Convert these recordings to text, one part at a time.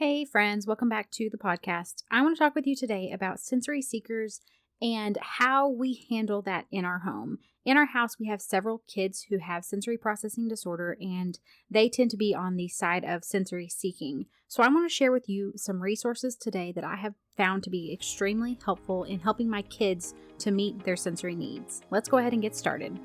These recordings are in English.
Hey friends, welcome back to the podcast. I want to talk with you today about sensory seekers and how we handle that in our home. In our house, we have several kids who have sensory processing disorder, and they tend to be on the side of sensory seeking. So I want to share with you some resources today that I have found to be extremely helpful in helping my kids to meet their sensory needs. Let's go ahead and get started.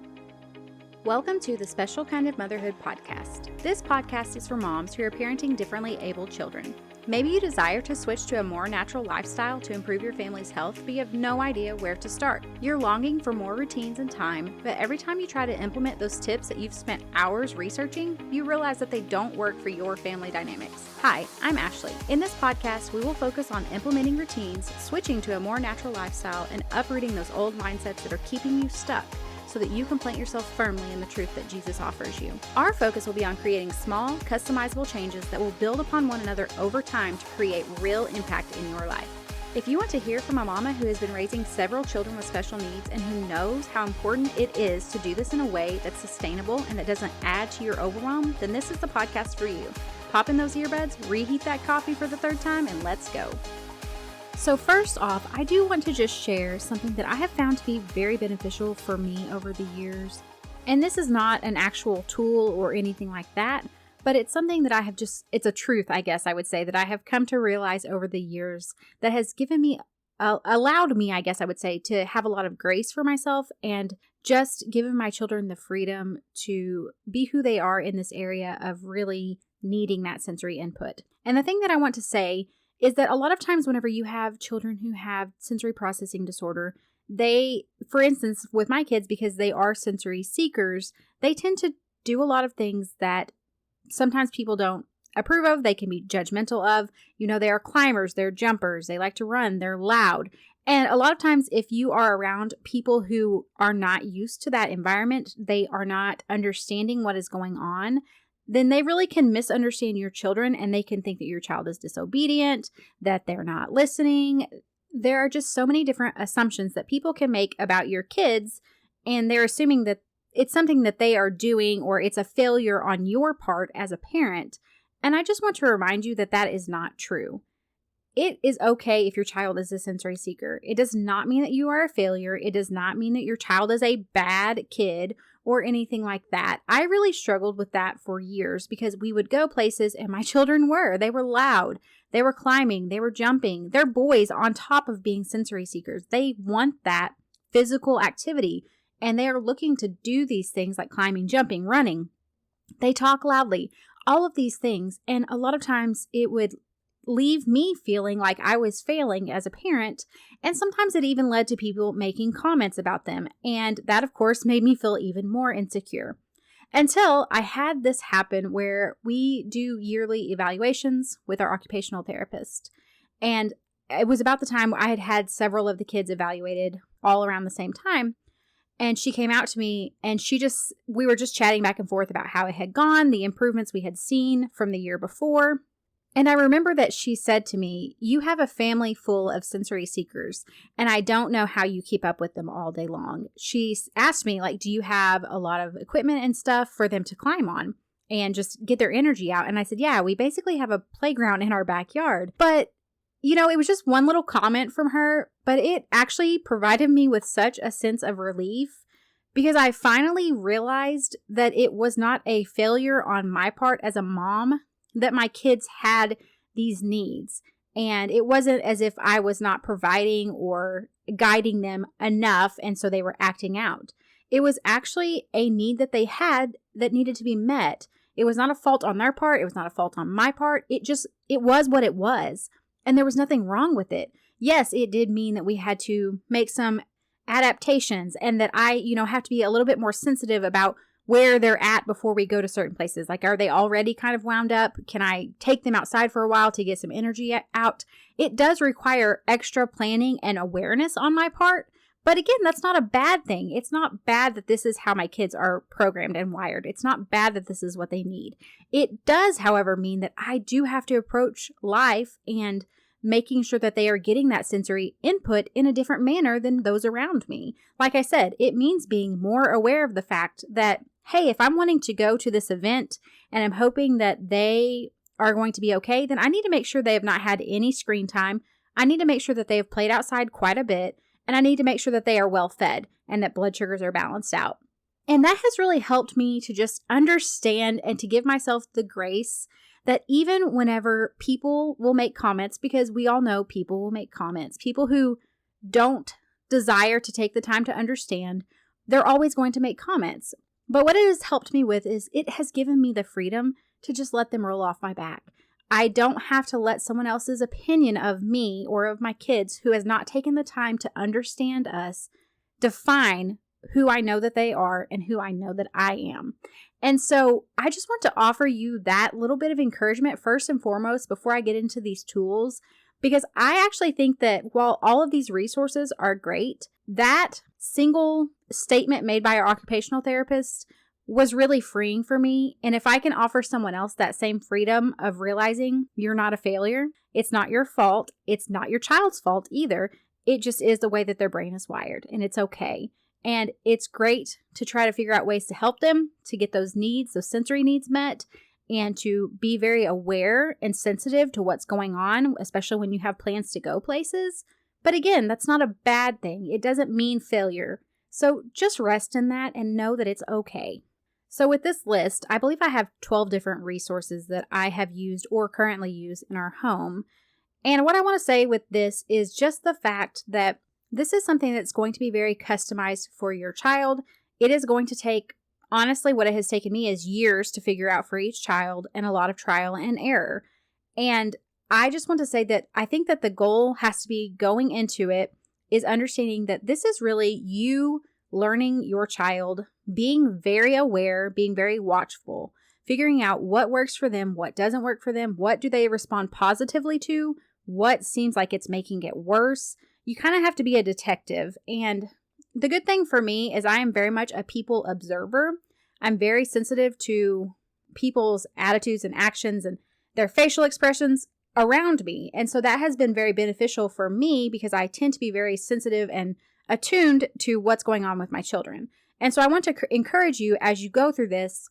Welcome to the Special Kind of Motherhood podcast. This podcast is for moms who are parenting differently abled children. Maybe you desire to switch to a more natural lifestyle to improve your family's health, but you have no idea where to start. You're longing for more routines and time, but every time you try to implement those tips that you've spent hours researching, you realize that they don't work for your family dynamics. Hi, I'm Ashley. In this podcast, we will focus on implementing routines, switching to a more natural lifestyle, and uprooting those old mindsets that are keeping you stuck, so that you can plant yourself firmly in the truth that Jesus offers you. Our focus will be on creating small, customizable changes that will build upon one another over time to create real impact in your life. If you want to hear from a mama who has been raising several children with special needs and who knows how important it is to do this in a way that's sustainable and that doesn't add to your overwhelm, then this is the podcast for you. Pop in those earbuds, reheat that coffee for the third time, and let's go. So first off, I do want to just share something that I have found to be very beneficial for me over the years. And this is not an actual tool or anything like that, but it's something that I have it's a truth, I guess I would say, that I have come to realize over the years that has given me, allowed me, I guess I would say, to have a lot of grace for myself and just given my children the freedom to be who they are in this area of really needing that sensory input. And the thing that I want to say is that a lot of times whenever you have children who have sensory processing disorder, they, for instance, with my kids, because they are sensory seekers, they tend to do a lot of things that sometimes people don't approve of. They can be judgmental of. You know, they are climbers, they're jumpers, they like to run, they're loud. And a lot of times if you are around people who are not used to that environment, they are not understanding what is going on, then they really can misunderstand your children and they can think that your child is disobedient, that they're not listening. There are just so many different assumptions that people can make about your kids, and they're assuming that it's something that they are doing or it's a failure on your part as a parent. And I just want to remind you that that is not true. It is okay if your child is a sensory seeker. It does not mean that you are a failure. It does not mean that your child is a bad kid or anything like that. I really struggled with that for years because we would go places and my children they were loud. They were climbing. They were jumping. They're boys on top of being sensory seekers. They want that physical activity and they are looking to do these things like climbing, jumping, running. They talk loudly, all of these things. And a lot of times it would leave me feeling like I was failing as a parent, and sometimes it even led to people making comments about them, and that of course made me feel even more insecure. Until I had this happen where we do yearly evaluations with our occupational therapist, and it was about the time I had had several of the kids evaluated all around the same time, and she came out to me and we were just chatting back and forth about how it had gone, the improvements we had seen from the year before. And I remember that she said to me, "You have a family full of sensory seekers, and I don't know how you keep up with them all day long." She asked me, do you have a lot of equipment and stuff for them to climb on and just get their energy out? And I said, yeah, we basically have a playground in our backyard. But, it was just one little comment from her, but it actually provided me with such a sense of relief because I finally realized that it was not a failure on my part as a mom that my kids had these needs. And it wasn't as if I was not providing or guiding them enough, and so they were acting out. It was actually a need that they had that needed to be met. It was not a fault on their part. It was not a fault on my part. It was what it was. And there was nothing wrong with it. Yes, it did mean that we had to make some adaptations and that I, have to be a little bit more sensitive about where they're at before we go to certain places. Like, are they already kind of wound up? Can I take them outside for a while to get some energy out? It does require extra planning and awareness on my part. But again, that's not a bad thing. It's not bad that this is how my kids are programmed and wired. It's not bad that this is what they need. It does, however, mean that I do have to approach life and making sure that they are getting that sensory input in a different manner than those around me. Like I said, it means being more aware of the fact that, hey, if I'm wanting to go to this event and I'm hoping that they are going to be okay, then I need to make sure they have not had any screen time. I need to make sure that they have played outside quite a bit, and I need to make sure that they are well fed and that blood sugars are balanced out. And that has really helped me to just understand and to give myself the grace that even whenever people will make comments, because we all know people will make comments, people who don't desire to take the time to understand, they're always going to make comments. But what it has helped me with is it has given me the freedom to just let them roll off my back. I don't have to let someone else's opinion of me or of my kids who has not taken the time to understand us define who I know that they are and who I know that I am. And so I just want to offer you that little bit of encouragement first and foremost before I get into these tools, because I actually think that while all of these resources are great, that single statement made by our occupational therapist was really freeing for me. And if I can offer someone else that same freedom of realizing you're not a failure, it's not your fault, it's not your child's fault either. It just is the way that their brain is wired, and it's okay. And it's great to try to figure out ways to help them to get those needs, those sensory needs met, and to be very aware and sensitive to what's going on, especially when you have plans to go places. But again, that's not a bad thing. It doesn't mean failure. So just rest in that and know that it's okay. So with this list, I believe I have 12 different resources that I have used or currently use in our home. And what I want to say with this is just the fact that this is something that's going to be very customized for your child. It is going to take, honestly, what it has taken me is years to figure out for each child and a lot of trial and error. And I just want to say that I think that the goal has to be going into it is understanding that this is really you learning your child, being very aware, being very watchful, figuring out what works for them, what doesn't work for them, what do they respond positively to, what seems like it's making it worse. You kind of have to be a detective. And the good thing for me is I am very much a people observer. I'm very sensitive to people's attitudes and actions and their facial expressions around me. And so that has been very beneficial for me because I tend to be very sensitive and attuned to what's going on with my children. And so I want to encourage you as you go through this,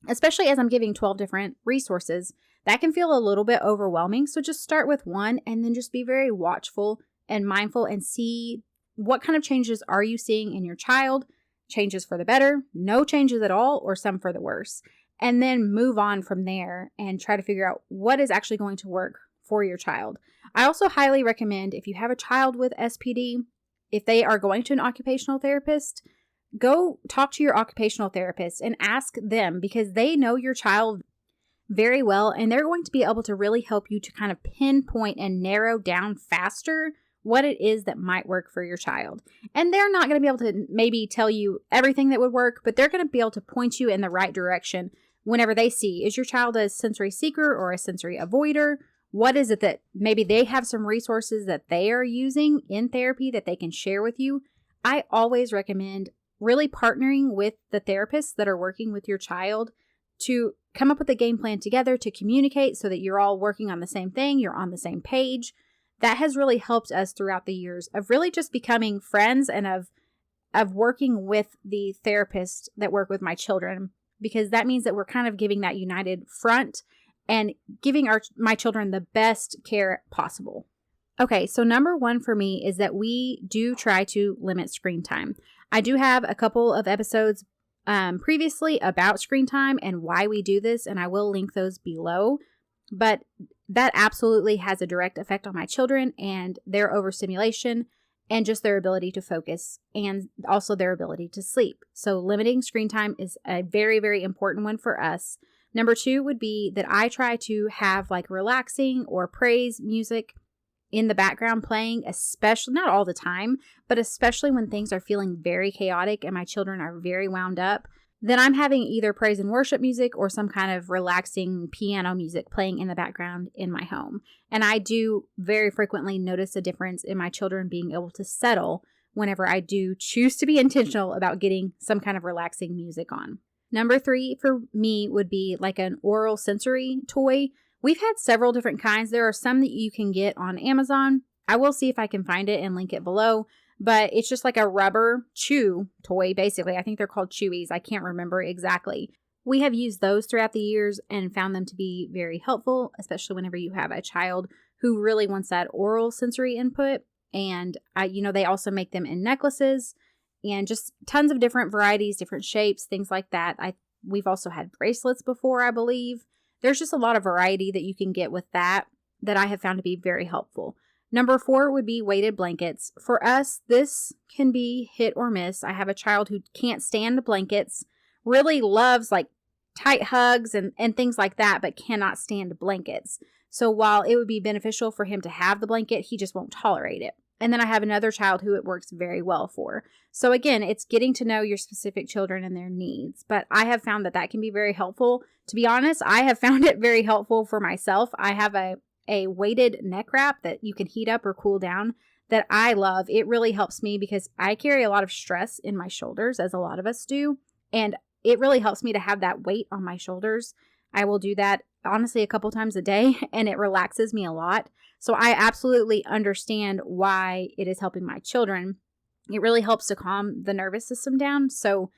especially as I'm giving 12 different resources, that can feel a little bit overwhelming. So just start with one and then just be very watchful and mindful and see what kind of changes are you seeing in your child, changes for the better, no changes at all, or some for the worse. And then move on from there and try to figure out what is actually going to work for your child. I also highly recommend if you have a child with SPD, if they are going to an occupational therapist, go talk to your occupational therapist and ask them because they know your child very well and they're going to be able to really help you to kind of pinpoint and narrow down faster what it is that might work for your child. And they're not going to be able to maybe tell you everything that would work, but they're going to be able to point you in the right direction whenever they see, is your child a sensory seeker or a sensory avoider? What is it that maybe they have some resources that they are using in therapy that they can share with you? I always recommend really partnering with the therapists that are working with your child to come up with a game plan together to communicate so that you're all working on the same thing, you're on the same page. That has really helped us throughout the years of really just becoming friends and of working with the therapists that work with my children, because that means that we're kind of giving that united front and giving my children the best care possible. Okay, so number one for me is that we do try to limit screen time. I do have a couple of episodes previously about screen time and why we do this, and I will link those below. But that absolutely has a direct effect on my children and their overstimulation and just their ability to focus and also their ability to sleep. So limiting screen time is a very, very important one for us. Number two would be that I try to have like relaxing or praise music in the background playing, especially, not all the time, but especially when things are feeling very chaotic and my children are very wound up. Then I'm having either praise and worship music or some kind of relaxing piano music playing in the background in my home. And I do very frequently notice a difference in my children being able to settle whenever I do choose to be intentional about getting some kind of relaxing music on. Number three for me would be like an oral sensory toy. We've had several different kinds. There are some that you can get on Amazon. I will see if I can find it and link it below. But it's just like a rubber chew toy, basically. I think they're called chewies. I can't remember exactly. We have used those throughout the years and found them to be very helpful, especially whenever you have a child who really wants that oral sensory input. And they also make them in necklaces and just tons of different varieties, different shapes, things like that. We've also had bracelets before, I believe. There's just a lot of variety that you can get with that I have found to be very helpful. Number 4 would be weighted blankets. For us, this can be hit or miss. I have a child who can't stand blankets, really loves like tight hugs and things like that, but cannot stand blankets. So while it would be beneficial for him to have the blanket, he just won't tolerate it. And then I have another child who it works very well for. So again, it's getting to know your specific children and their needs. But I have found that can be very helpful. To be honest, I have found it very helpful for myself. I have a weighted neck wrap that you can heat up or cool down that I love. It really helps me because I carry a lot of stress in my shoulders, as a lot of us do. And it really helps me to have that weight on my shoulders. I will do that honestly a couple times a day, and it relaxes me a lot. So I absolutely understand why it is helping my children. It really helps to calm the nervous system down. So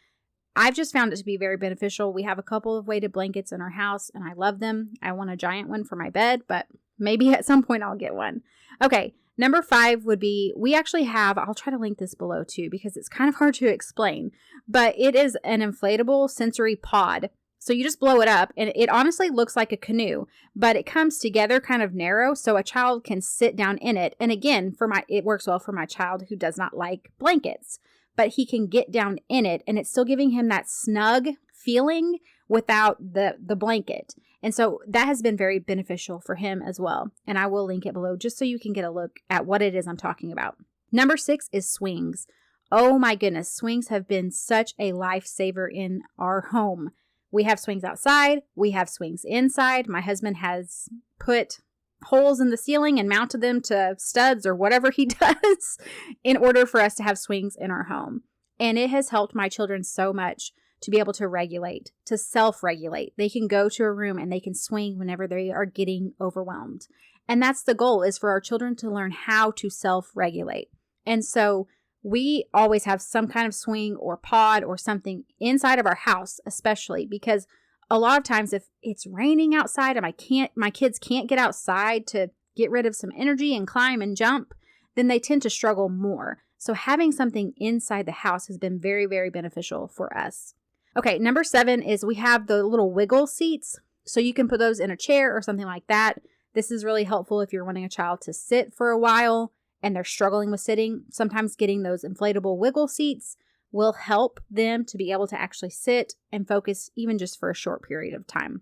I've just found it to be very beneficial. We have a couple of weighted blankets in our house, and I love them. I want a giant one for my bed, but maybe at some point I'll get one. Okay, number 5 would be, we actually have, I'll try to link this below too, because it's kind of hard to explain, but it is an inflatable sensory pod. So you just blow it up, and it honestly looks like a canoe, but it comes together kind of narrow so a child can sit down in it. And again, it works well for my child who does not like blankets, but he can get down in it, and it's still giving him that snug feeling without the blanket. And so that has been very beneficial for him as well. And I will link it below just so you can get a look at what it is I'm talking about. Number 6 is swings. Oh my goodness, swings have been such a lifesaver in our home. We have swings outside. We have swings inside. My husband has put holes in the ceiling and mounted them to studs or whatever he does in order for us to have swings in our home. And it has helped my children so much to be able to regulate, to self-regulate. They can go to a room and they can swing whenever they are getting overwhelmed. And that's the goal, is for our children to learn how to self-regulate. And so we always have some kind of swing or pod or something inside of our house, especially because a lot of times if it's raining outside and my kids can't get outside to get rid of some energy and climb and jump, then they tend to struggle more. So having something inside the house has been very, very beneficial for us. Okay, number 7 is we have the little wiggle seats. So you can put those in a chair or something like that. This is really helpful if you're wanting a child to sit for a while and they're struggling with sitting. Sometimes getting those inflatable wiggle seats will help them to be able to actually sit and focus even just for a short period of time.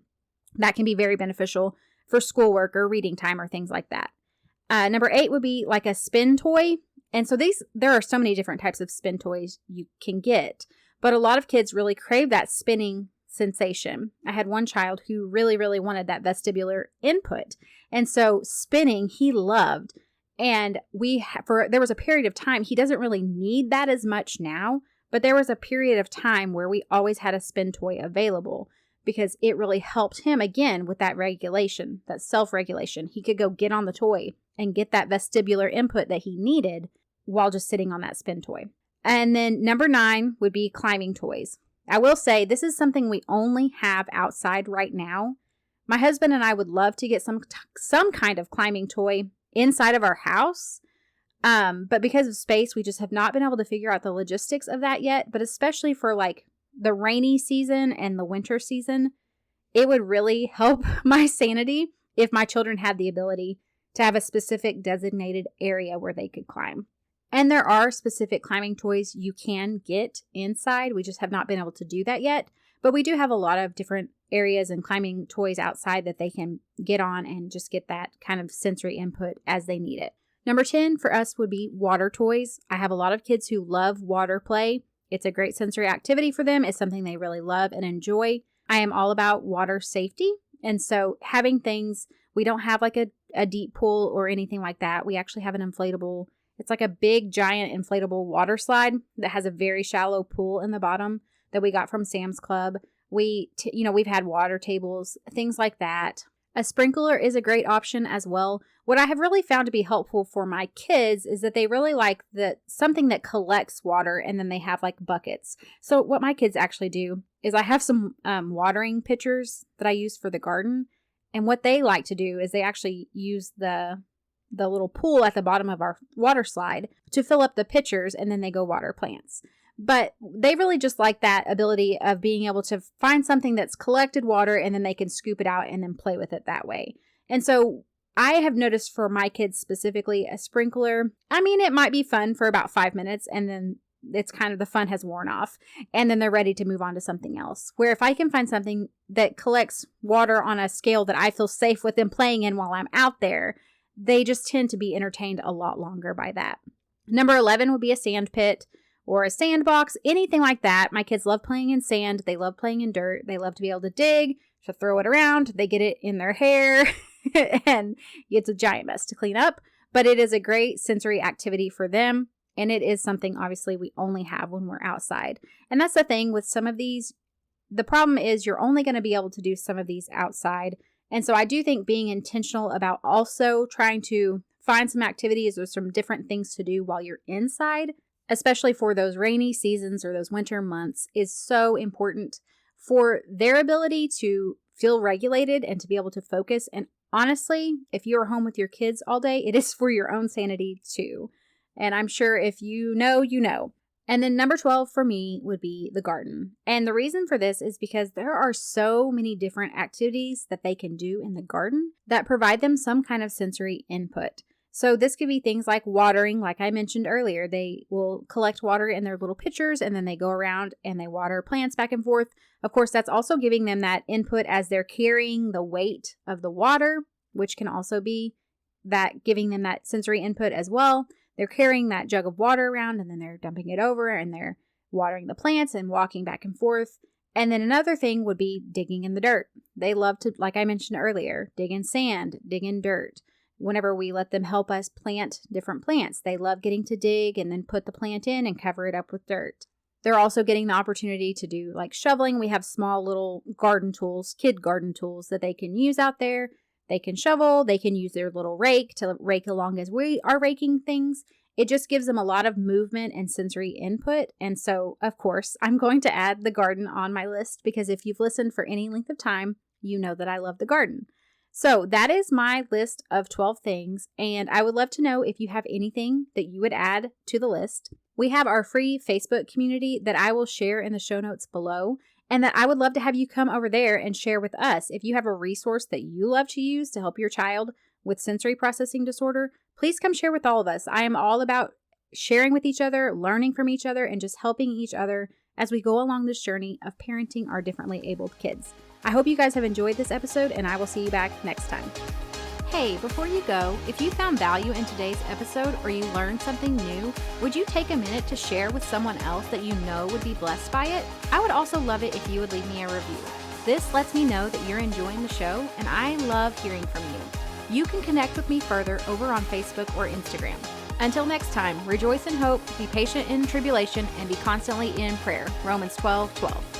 That can be very beneficial for schoolwork or reading time or things like that. Number 8 would be like a spin toy. And so there are so many different types of spin toys you can get, but a lot of kids really crave that spinning sensation. I had one child who really, really wanted that vestibular input. And so spinning, he loved. And there was a period of time, he doesn't really need that as much now, but there was a period of time where we always had a spin toy available because it really helped him again with that regulation, that self-regulation. He could go get on the toy and get that vestibular input that he needed while just sitting on that spin toy. And then number 9 would be climbing toys. I will say this is something we only have outside right now. My husband and I would love to get some kind of climbing toy inside of our house. But because of space, we just have not been able to figure out the logistics of that yet. But especially for like the rainy season and the winter season, it would really help my sanity if my children had the ability to have a specific designated area where they could climb. And there are specific climbing toys you can get inside. We just have not been able to do that yet. But we do have a lot of different areas and climbing toys outside that they can get on and just get that kind of sensory input as they need it. Number 10 for us would be water toys. I have a lot of kids who love water play. It's a great sensory activity for them. It's something they really love and enjoy. I am all about water safety. And so having things, we don't have like a deep pool or anything like that. We actually have an inflatable, it's like a big giant inflatable water slide that has a very shallow pool in the bottom that we got from Sam's Club. We've had water tables, things like that. A sprinkler is a great option as well. What I have really found to be helpful for my kids is that they really like something that collects water, and then they have like buckets. So what my kids actually do is I have some watering pitchers that I use for the garden. And what they like to do is they actually use the little pool at the bottom of our water slide to fill up the pitchers, and then they go water plants. But they really just like that ability of being able to find something that's collected water, and then they can scoop it out and then play with it that way. And so I have noticed for my kids specifically, a sprinkler, I mean, it might be fun for about 5 minutes, and then it's kind of the fun has worn off, and then they're ready to move on to something else. Where if I can find something that collects water on a scale that I feel safe with them playing in while I'm out there, they just tend to be entertained a lot longer by that. Number 11 would be a sand pit or a sandbox, anything like that. My kids love playing in sand. They love playing in dirt. They love to be able to dig, to throw it around. They get it in their hair and it's a giant mess to clean up, but it is a great sensory activity for them. And it is something obviously we only have when we're outside. And that's the thing with some of these. The problem is you're only going to be able to do some of these outside. And so I do think being intentional about also trying to find some activities or some different things to do while you're inside, especially for those rainy seasons or those winter months, is so important for their ability to feel regulated and to be able to focus. And honestly, if you're home with your kids all day, it is for your own sanity too. And I'm sure if you know, you know. And then number 12 for me would be the garden. And the reason for this is because there are so many different activities that they can do in the garden that provide them some kind of sensory input. So this could be things like watering, like I mentioned earlier. They will collect water in their little pitchers, and then they go around and they water plants back and forth. Of course, that's also giving them that input as they're carrying the weight of the water, which can also be that giving them that sensory input as well. They're carrying that jug of water around, and then they're dumping it over, and they're watering the plants and walking back and forth. And then another thing would be digging in the dirt. They love to, like I mentioned earlier, dig in sand, dig in dirt. Whenever we let them help us plant different plants, they love getting to dig and then put the plant in and cover it up with dirt. They're also getting the opportunity to do like shoveling. We have small little garden tools, kid garden tools that they can use out there. They can shovel, they can use their little rake to rake along as we are raking things. It just gives them a lot of movement and sensory input. And so, of course, I'm going to add the garden on my list because if you've listened for any length of time, you know that I love the garden. So that is my list of 12 things, and I would love to know if you have anything that you would add to the list. We have our free Facebook community that I will share in the show notes below, and that I would love to have you come over there and share with us. If you have a resource that you love to use to help your child with sensory processing disorder, please come share with all of us. I am all about sharing with each other, learning from each other, and just helping each other as we go along this journey of parenting our differently abled kids. I hope you guys have enjoyed this episode, and I will see you back next time. Hey, before you go, if you found value in today's episode or you learned something new, would you take a minute to share with someone else that you know would be blessed by it? I would also love it if you would leave me a review. This lets me know that you're enjoying the show, and I love hearing from you. You can connect with me further over on Facebook or Instagram. Until next time, rejoice in hope, be patient in tribulation, and be constantly in prayer. Romans 12:12.